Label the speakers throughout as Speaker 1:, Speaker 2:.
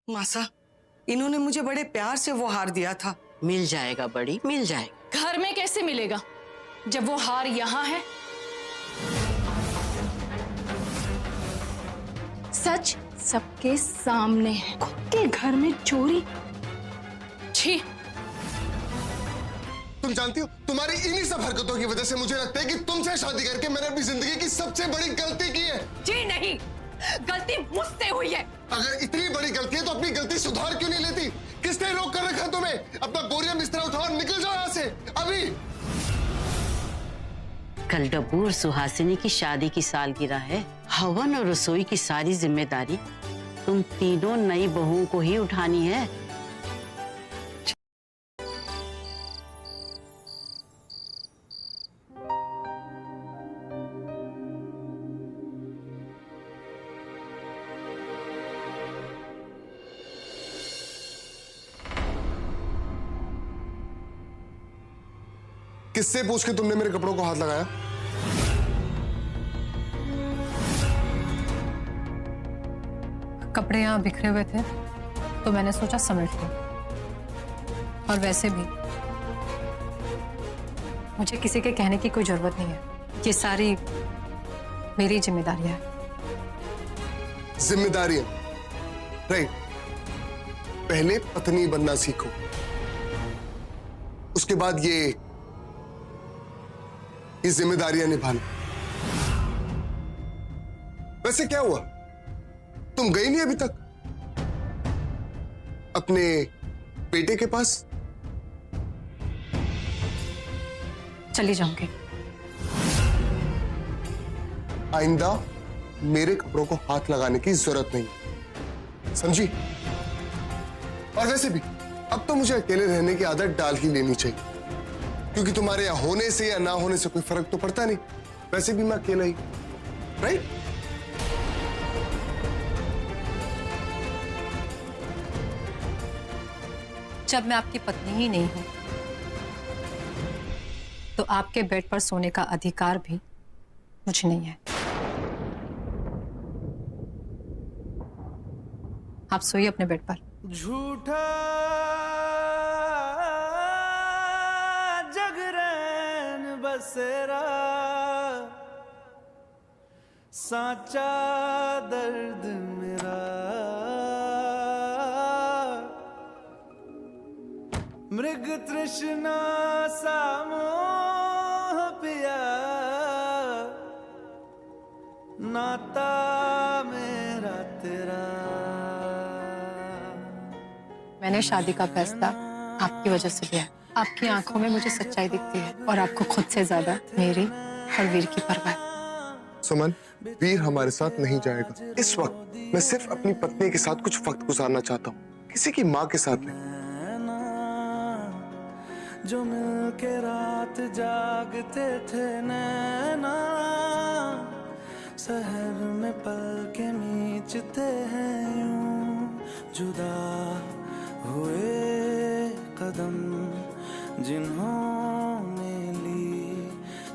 Speaker 1: मासा, इन्होंने मुझे बड़े प्यार से वो हार दिया था।
Speaker 2: मिल जाएगा बड़ी, मिल जाएगा।
Speaker 3: घर में कैसे मिलेगा जब वो हार यहाँ है? सच सबके सामने है। खुद के घर में चोरी। छी।
Speaker 4: तुम जानती हो, तुम्हारी इन्हीं सब हरकतों की वजह से मुझे लगता है कि तुमसे शादी करके मैंने अपनी जिंदगी की सबसे बड़ी गलती की है।
Speaker 3: जी नहीं, गलती मुझसे हुई है।
Speaker 4: अगर इतनी बड़ी गलती है तो अपनी गलती सुधार क्यों नहीं लेती? किसने रोक कर रखा तुम्हें? अपना बोरिया बिस्तरा उठाओ और निकल जाओ यहाँ से अभी।
Speaker 2: कल डब्बू और सुहासिनी की शादी की सालगिरह है। हवन और रसोई की सारी जिम्मेदारी तुम तीनों नई बहुओं को ही उठानी है।
Speaker 4: किससे पूछ के तुमने मेरे कपड़ों को हाथ लगाया?
Speaker 5: कपड़े यहाँ बिखरे हुए थे तो मैंने सोचा समेट लूं। और वैसे भी मुझे किसी के कहने की कोई जरूरत नहीं है। ये सारी मेरी जिम्मेदारियां हैं।
Speaker 4: जिम्मेदारियां? राइट। पहले पत्नी बनना सीखो, उसके बाद ये जिम्मेदारियां निभाना। वैसे क्या हुआ, तुम गई नहीं अभी तक अपने बेटे के पास?
Speaker 5: चली जाऊंगी।
Speaker 4: आइंदा मेरे कपड़ों को हाथ लगाने की जरूरत नहीं, समझी? और वैसे भी अब तो मुझे अकेले रहने की आदत डाल ही लेनी चाहिए, क्योंकि तुम्हारे यहाँ होने से या ना होने से कोई फर्क तो पड़ता नहीं। वैसे भी मैं अकेला ही, राइट?
Speaker 5: जब मैं आपकी पत्नी ही नहीं हूं तो आपके बेड पर सोने का अधिकार भी मुझे नहीं है। आप सोइए अपने बेड पर।
Speaker 6: झूठा जगरैन बसेरा, साचा दर्द मेरा, मृग तृष्णा सा मोह पिया, नाता मेरा तेरा।
Speaker 5: मैंने शादी का फैसला आपकी वजह से लिया है। आपकी आंखों में मुझे सच्चाई दिखती है और आपको खुद से ज्यादा मेरी और वीर की परवाह है।
Speaker 4: सुमन, वीर हमारे साथ नहीं जाएगा। इस वक्त मैं सिर्फ अपनी पत्नी के साथ कुछ वक्त गुजारना चाहता हूँ, किसी की माँ के साथ नहीं।
Speaker 6: जो मिलके रात जागते थे नैना, शहर में पल के नीचते हैं यूं, जुदा हुए कदम जिन्होंने ली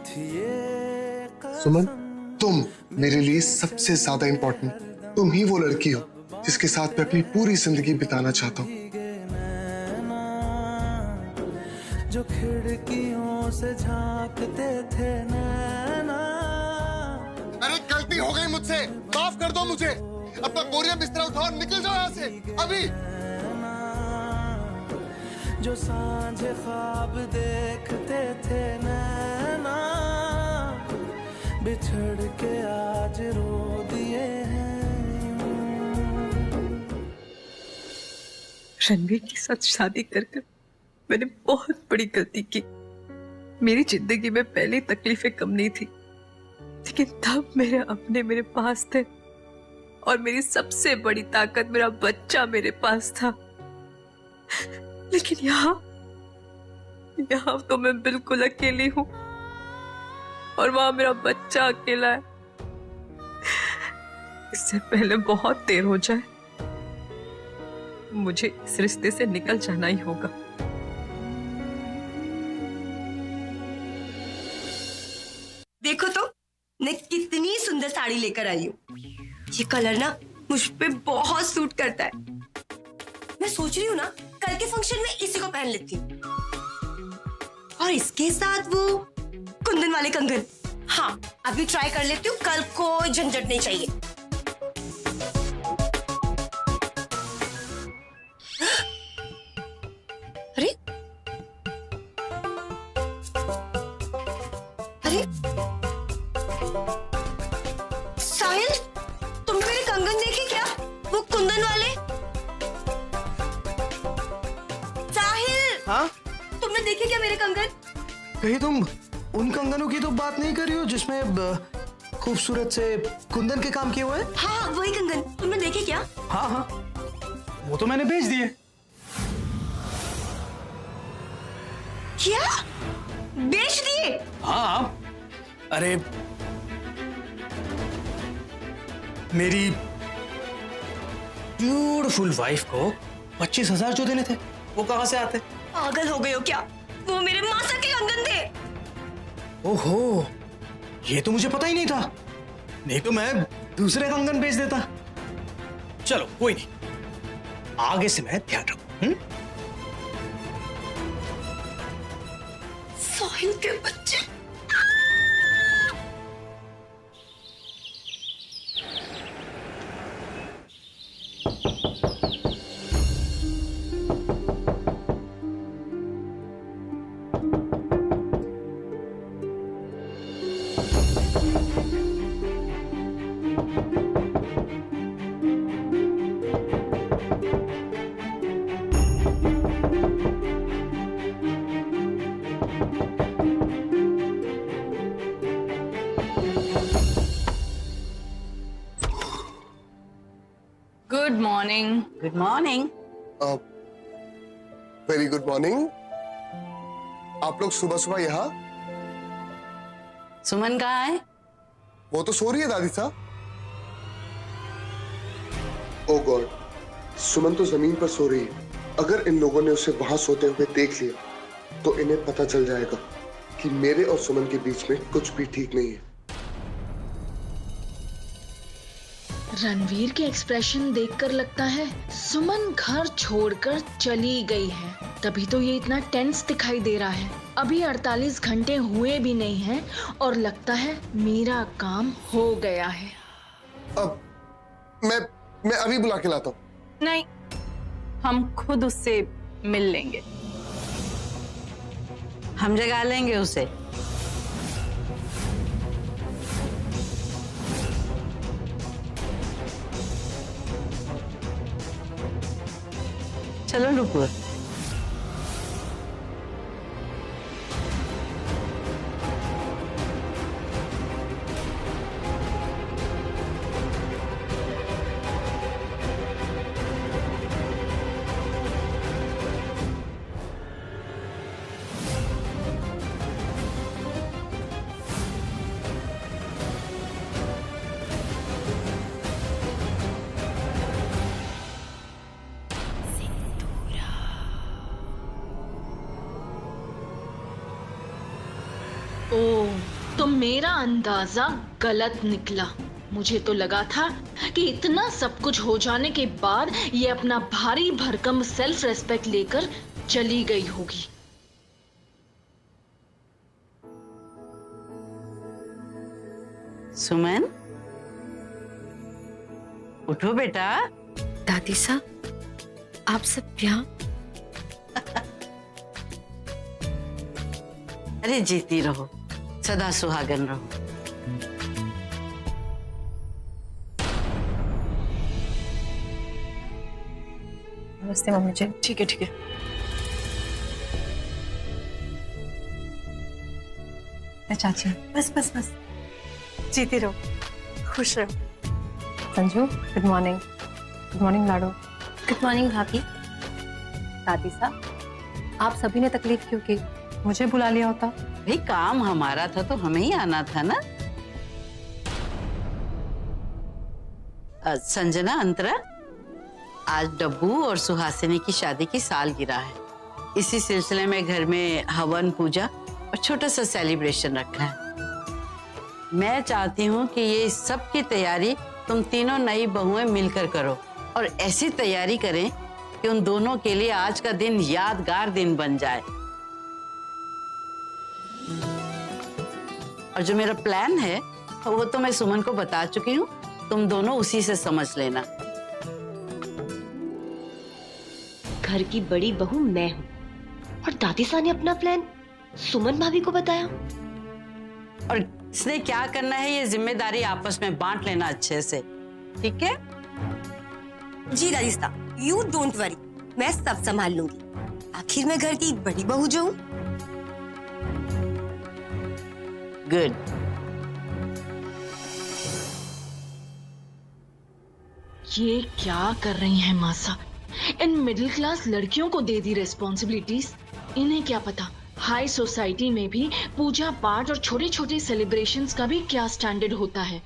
Speaker 6: थी ये कसम।
Speaker 4: सुमन, तुम मेरे लिए सबसे ज्यादा इंपॉर्टेंट, तुम ही वो लड़की हो जिसके साथ मैं अपनी पूरी जिंदगी बिताना चाहता हूँ।
Speaker 6: जो खिड़कियों से झांकते थे नैना।
Speaker 4: अरे गलती हो गई मुझसे, माफ कर दो मुझे। अपना बोरिया बिस्तरा उठाओ और निकल जाओ यहाँ से अभी।
Speaker 6: जो सांझे ख्वाब देखते थे नैना, बिछड़ के आज रो दिए हैं।
Speaker 7: रणवीर के साथ शादी कर मैंने बहुत बड़ी गलती की। मेरी जिंदगी में पहले तकलीफें कम नहीं थी, लेकिन तब मेरे अपने मेरे पास थे और मेरी सबसे बड़ी ताकत मेरा बच्चा मेरे पास था। लेकिन यहाँ तो मैं बिल्कुल अकेली हूँ और वहां मेरा बच्चा अकेला है। इससे पहले बहुत देर हो जाए, मुझे इस रिश्ते से निकल जाना ही होगा।
Speaker 8: देखो तो मैं कितनी सुंदर साड़ी लेकर आई हूँ। ये कलर ना मुझ पे बहुत सूट करता है। सोच रही हूँ ना, कल के फंक्शन में इसी को पहन लेती हूँ और इसके साथ वो कुंदन वाले कंगन। हाँ, अभी ट्राई कर लेती हूँ, कल कोई झंझट नहीं चाहिए। अरे अरे साहिल, तुमने मेरे कंगन देखे क्या? वो कुंदन वाले। साहिल,
Speaker 9: हाँ?
Speaker 8: तुमने देखे क्या मेरे कंगन?
Speaker 9: कहीं तुम उन कंगनों की तो बात नहीं कर रही हो जिसमें खूबसूरत से कुंदन के काम किए हुए हैं?
Speaker 8: हाँ, वही कंगन। तुमने देखे क्या?
Speaker 9: हाँ हाँ, वो तो मैंने बेच दिए।
Speaker 8: क्या? बेच दिए?
Speaker 9: हाँ, अरे मेरी ब्यूटीफुल वाइफ को 25,000 जो देने थे वो कहाँ से आते?
Speaker 8: पागल हो गए हो क्या? वो मेरे मासा के कंगन थे।
Speaker 9: ओहो, ये तो मुझे पता ही नहीं था, नहीं तो मैं दूसरे कंगन बेच देता। चलो कोई नहीं, आगे से मैं ध्यान रखूं।
Speaker 8: साहिल के बच्चे।
Speaker 3: Good morning.
Speaker 2: Good morning.
Speaker 4: Very good morning. आप लोग सुबह सुबह यहाँ?
Speaker 2: सुमन कहाँ है?
Speaker 4: वो तो सो रही है दादी साहब। ओ गॉड, सुमन तो जमीन पर सो रही है। अगर इन लोगों ने उसे वहां सोते हुए देख लिया तो इन्हें पता चल जाएगा कि मेरे और सुमन के बीच में कुछ भी ठीक नहीं है।
Speaker 10: रणवीर के एक्सप्रेशन देखकर लगता है सुमन घर छोड़कर चली गई है, तभी तो ये इतना टेंस दिखाई दे रहा है। अभी 48 घंटे हुए भी नहीं हैं और लगता है मेरा काम हो गया है।
Speaker 4: अब मैं अभी बुला के लाता हूँ।
Speaker 3: नहीं, हम खुद उससे मिल लेंगे।
Speaker 2: हम जगा लेंगे उसे। चलो नुपुर।
Speaker 10: ओह, तो मेरा अंदाजा गलत निकला। मुझे तो लगा था कि इतना सब कुछ हो जाने के बाद ये अपना भारी भरकम सेल्फ रेस्पेक्ट लेकर चली गई होगी।
Speaker 2: सुमन, उठो बेटा।
Speaker 10: दादी साहब, आप सब यहाँ?
Speaker 2: अरे जीती रहो, सदा सुहागन रहो।
Speaker 5: नमस्ते मम्मी जी।
Speaker 3: ठीक है, ठीक है।
Speaker 5: चाची।
Speaker 3: बस बस बस, जीती रहो, खुश रहो।
Speaker 5: Sanju, good morning. Good morning लाडो।
Speaker 10: गुड मॉर्निंग भाभी।
Speaker 5: दादी साहब, आप सभी ने तकलीफ क्यों की? मुझे बुला लिया होता।
Speaker 2: भाई काम हमारा था तो हमें ही आना था ना। संजना, अंतरा, आज डब्बू और सुहासिनी की शादी की सालगिरह है। इसी सिलसिले में घर में हवन, पूजा और छोटा सा सेलिब्रेशन रखा है। मैं चाहती हूँ कि ये सब की तैयारी तुम तीनों नई बहुएं मिलकर करो और ऐसी तैयारी करें ताकि उन दोनों के लिए आज का दिन यादगार दिन बन जाए। और जो मेरा प्लान है वो तो मैं सुमन को बता चुकी हूँ, तुम दोनों उसी से समझ लेना।
Speaker 8: घर की बड़ी बहू मैं हूँ और दादी सा ने अपना प्लान सुमन भाभी को बताया।
Speaker 2: और इसने क्या करना है ये जिम्मेदारी आपस में बांट लेना अच्छे से, ठीक है?
Speaker 8: जी दादी सा, यू डोंट वरी, मैं सब संभाल लूंगी। आखिर मैं घर की बड़ी बहू जो हूँ।
Speaker 2: गुड।
Speaker 10: ये क्या कर रही हैं मासा? इन मिडिल क्लास लड़कियों को दे दी रिस्पॉन्सिबिलिटीज। इन्हें क्या पता हाई सोसाइटी में भी पूजा पाठ और छोटे छोटे सेलिब्रेशंस का भी क्या स्टैंडर्ड होता है।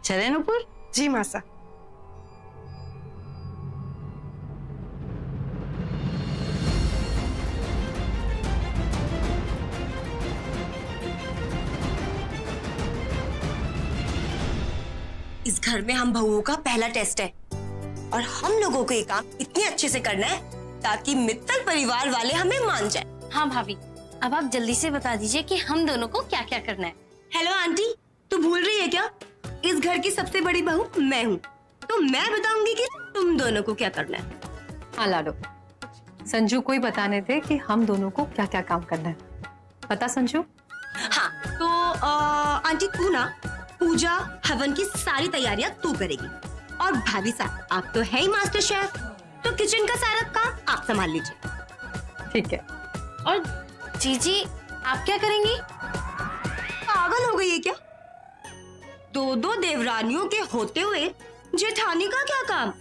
Speaker 2: चले नुपुर?
Speaker 1: जी मासा।
Speaker 8: इस घर में हम बहुओं का पहला टेस्ट है और हम लोगों को ये काम इतने अच्छे से करना है ताकि मित्तल परिवार वाले हमें मान जाए।
Speaker 11: हाँ भाभी, अब आप जल्दी से बता दीजिए कि हम दोनों को क्या क्या करना है।
Speaker 8: हेलो आंटी, तू भूल रही है क्या? इस घर की सबसे बड़ी बहू मैं हूँ, तो मैं बताऊंगी कि तुम दोनों को क्या करना है।
Speaker 5: हाँ लाडो, संजू को ही बताने थे कि हम दोनों को क्या क्या काम करना है। पता संजू?
Speaker 8: हाँ तो आंटी तू ना पूजा हवन की सारी तैयारियां तू करेगी और भाभी साहब आप तो है ही मास्टर शेफ, तो किचन का सारा काम आप संभाल लीजिए।
Speaker 5: ठीक है।
Speaker 11: और जीजी आप क्या करेंगी?
Speaker 8: पागल हो गई है क्या? दो दो देवरानियों के होते हुए जेठानी का क्या काम?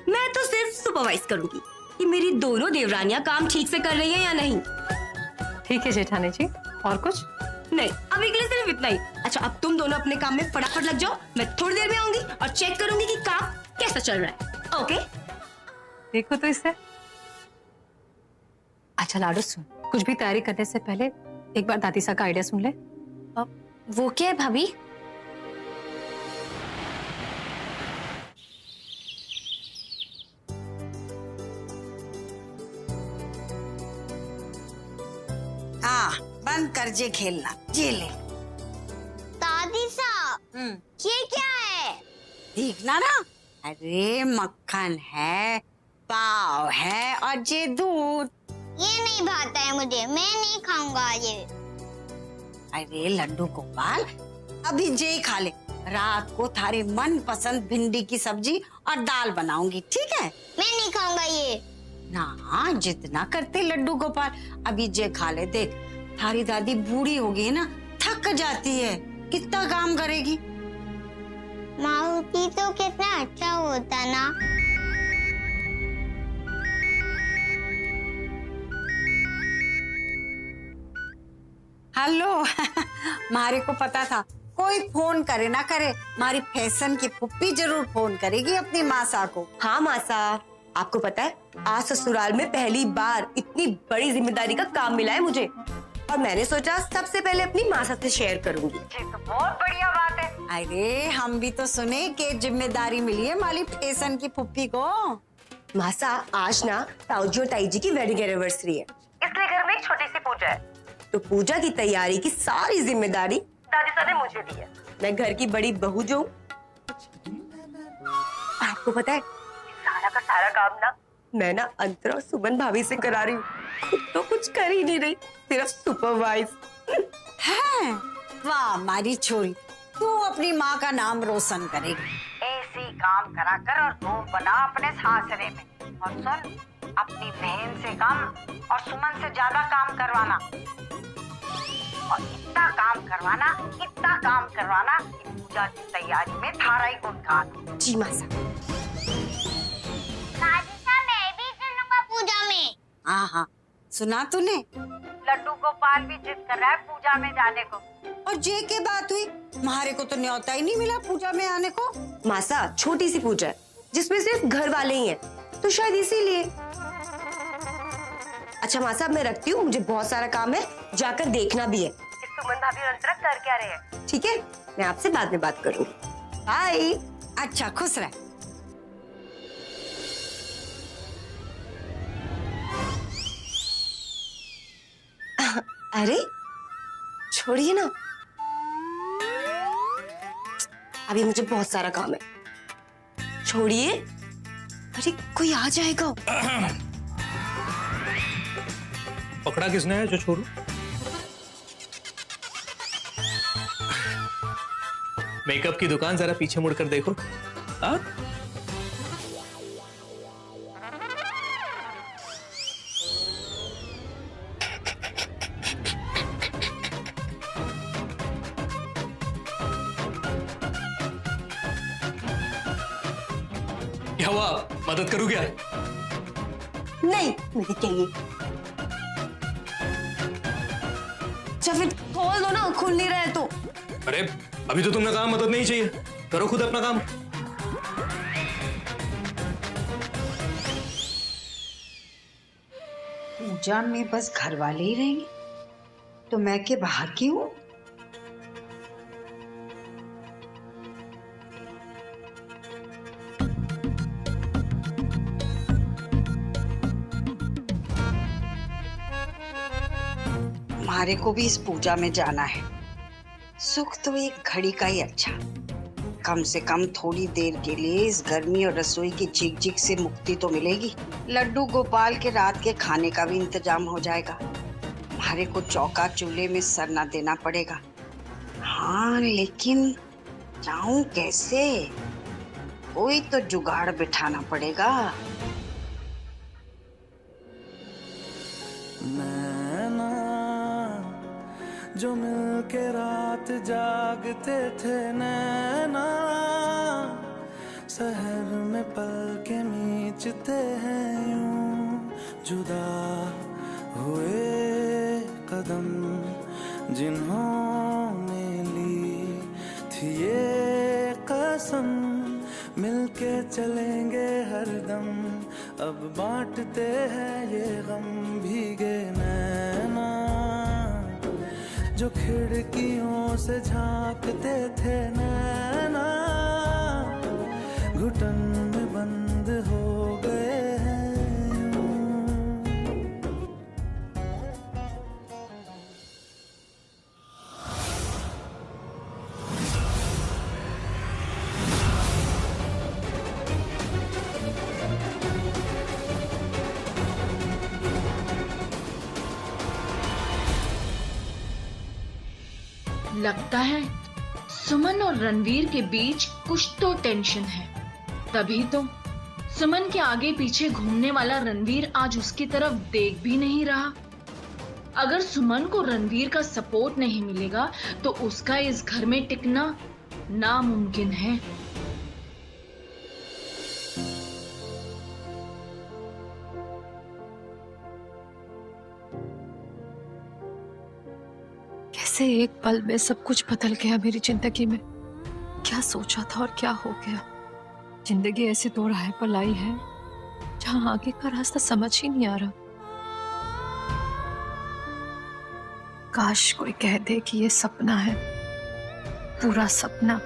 Speaker 8: मैं तो सिर्फ सुपरवाइज करूंगी कि मेरी दोनों देवरानियां काम ठीक से कर रही हैं या नहीं।
Speaker 5: ठीक है जेठानी जी, और कुछ?
Speaker 8: नहीं, अभी के लिए सिर्फ इतना ही। अच्छा अब तुम दोनों अपने काम में फटाफट लग जाओ, मैं थोड़ी देर में आऊंगी और चेक करूंगी कि काम कैसा चल रहा है। ओके?
Speaker 5: देखो तो इसे। अच्छा लाडो सुन, कुछ भी तैयारी करने से पहले एक बार दादी सा का आइडिया सुन ले।
Speaker 11: वो क्या है भाभी?
Speaker 12: हाँ, बंद कर जे खेलना, जे ले।
Speaker 13: दादी साहब, ये क्या है?
Speaker 12: देखना ना, अरे मक्खन है, पाव है और ये दूध।
Speaker 13: ये नहीं भाता है मुझे, मैं नहीं खाऊंगा ये।
Speaker 12: अरे लड्डू गोपाल, अभी जे खा ले। रात को थारे मन पसंद भिंडी की सब्जी और दाल बनाऊंगी, ठीक है?
Speaker 13: मैं नहीं खाऊंगा ये।
Speaker 12: ना, जितना करते लड्डू गोपाल, अभी जे खा ले। देख थारी दादी बूढ़ी हो गई है ना, थक जाती है, कितना काम करेगी।
Speaker 13: माँ होती तो कितना अच्छा होता ना।
Speaker 12: हेलो मारे को पता था कोई फोन करे ना करे, हमारी फैशन की पुप्पी जरूर फोन करेगी अपनी मासा को।
Speaker 8: हाँ मासा, आपको पता है आज ससुराल में पहली बार इतनी बड़ी जिम्मेदारी का काम मिला है मुझे और मैंने सोचा सबसे पहले अपनी मासा से शेयर करूंगी।
Speaker 12: ये तो बहुत बढ़िया बात है। अरे हम भी तो सुने कि जिम्मेदारी मिली है हमारी फैशन की पुप्पी को।
Speaker 8: मासा आज ना ताऊजी और ताई जी की वेडिंग एनिवर्सरी है, इसलिए घर में एक छोटी सी पूजा है, तो पूजा की तैयारी की सारी जिम्मेदारी दादी साहब ने मुझे दी है। मैं घर की बड़ी बहू जो हूँ, आपको पता है सारा का सारा काम ना मैं ना अंतर और सुमन भाभी से करा रही हूँ, खुद तो कुछ कर ही नहीं रही, सिर्फ सुपरवाइज।
Speaker 12: है वाह हमारी छोरी, तू अपनी माँ का नाम रोशन करेगी। ऐसी काम करा कर और रूप बना अपने सासरे में। और सुन, अपनी बहन से कम और सुमन से ज्यादा काम करवाना, और इतना काम करवाना कि पूजा की तैयारी में थारा ही गुणगान।
Speaker 8: जी मासा।
Speaker 13: मैं भी चलूंगा पूजा में।
Speaker 12: हाँ, सुना तूने? लड्डू गोपाल भी जिद कर रहा है पूजा में जाने को। और जे के बात हुई, हमारे को तो न्योता ही नहीं मिला पूजा में आने को।
Speaker 8: मासा छोटी सी पूजा है जिसमें सिर्फ घर वाले ही हैं, तो शायद इसीलिए। अच्छा मासा मैं रखती हूँ, मुझे बहुत सारा काम है, जाकर देखना भी है सुमन भाभी और अंतरा कर क्या रहे हैं। ठीक है, मैं आपसे बाद में बात करूंगी। बाय।
Speaker 12: अच्छा खुश रह।
Speaker 8: अरे छोड़िए ना, अभी मुझे बहुत सारा काम है, छोड़िए। अरे कोई आ जाएगा।
Speaker 9: पकड़ा किसने है जो छोड़ू? मेकअप की दुकान, जरा पीछे मुड़कर देखो। हाँ? क्या हुआ, मदद करूं क्या?
Speaker 8: नहीं, मुझे चाहिए। फिर खोल दो ना, खुल नहीं रहा है तो।
Speaker 9: अरे अभी तो तुमने कहा मदद नहीं चाहिए, करो खुद अपना काम।
Speaker 12: पूजा में बस घर वाले ही रहेंगे तो मैं के बाहर की हूँ। हमारे को भी इस पूजा में जाना है। सुख तो एक घड़ी का ही अच्छा, कम से कम थोड़ी देर के लिए इस गर्मी और रसोई की झिक झिक से मुक्ति तो मिलेगी। लड्डू गोपाल के रात के खाने का भी इंतजाम हो जाएगा। हमारे को चौका चूल्हे में सर ना देना पड़ेगा। हाँ लेकिन जाऊं कैसे? कोई तो जुगाड़ बिठाना पड़ेगा।
Speaker 6: जो मिलके रात जागते थे नैना, शहर में पल के मीचते हैं यूं, जुदा हुए कदम जिन्होंने ली थी ये कसम, मिलके चलेंगे हरदम, अब बांटते हैं ये गम। भीगे नैना जो खिड़कियों से झांकते थे नैना, घुटन में बंद हो गए हैं।
Speaker 10: लगता है सुमन और रणवीर के बीच कुछ तो टेंशन है, तभी तो सुमन के आगे पीछे घूमने वाला रणवीर आज उसकी तरफ देख भी नहीं रहा। अगर सुमन को रणवीर का सपोर्ट नहीं मिलेगा तो उसका इस घर में टिकना नामुमकिन है।
Speaker 5: कैसे एक पल में सब कुछ बदल गया मेरी जिंदगी में। क्या सोचा था और क्या हो गया। जिंदगी ऐसे दो राह पर लाई है जहां आगे का रास्ता समझ ही नहीं आ रहा। काश कोई कह दे कि ये सपना है, पूरा सपना।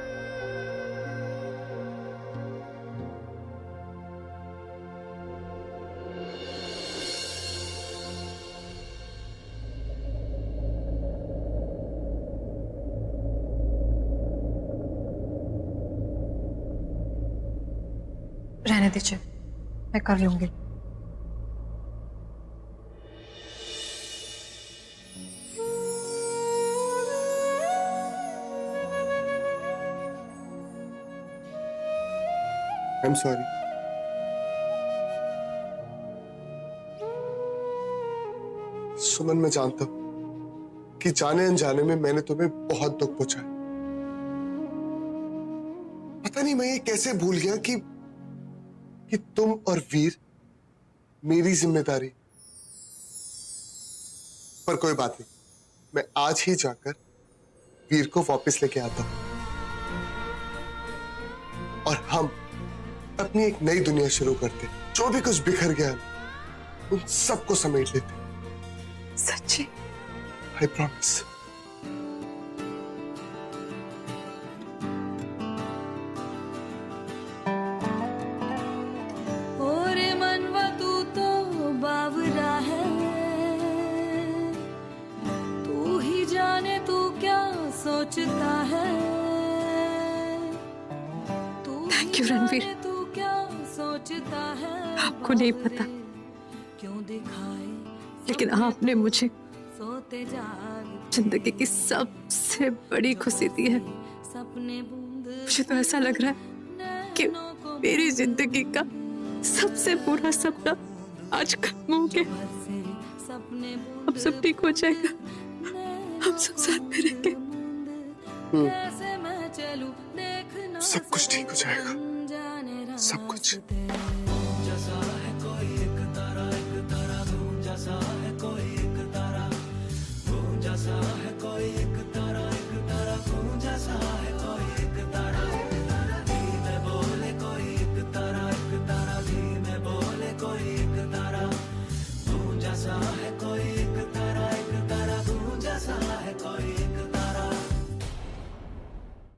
Speaker 5: रहने दीजिए, मैं कर लूंगी।
Speaker 4: I'm sorry. सुमन, मैं जानता हूं कि जाने अनजाने में मैंने तुम्हें बहुत दुख पहुंचाया। पता नहीं मैं ये कैसे भूल गया कि तुम और वीर मेरी जिम्मेदारी। पर कोई बात नहीं, मैं आज ही जाकर वीर को वापस लेके आता हूं और हम अपनी एक नई दुनिया शुरू करते। जो भी कुछ बिखर गया उन सबको समेट लेते।
Speaker 5: सच्ची?
Speaker 4: I promise.
Speaker 6: सोचता है।
Speaker 5: Thank you Ranveer.
Speaker 6: तू क्या सोचता है,
Speaker 5: आपको नहीं पता,
Speaker 6: क्यों दिखाए
Speaker 5: लेकिन आपने मुझे
Speaker 6: सोते जाग
Speaker 5: जिंदगी की सबसे बड़ी खुशी दी है।
Speaker 6: सपने बूंद
Speaker 5: मुझे तो ऐसा लग रहा है कि मेरी जिंदगी का सबसे बुरा सपना आज खत्म हो गया। अब सब ठीक हो जाएगा, हम सब साथ में रहेंगे।
Speaker 4: सब कुछ ठीक हो जाएगा, सब कुछ।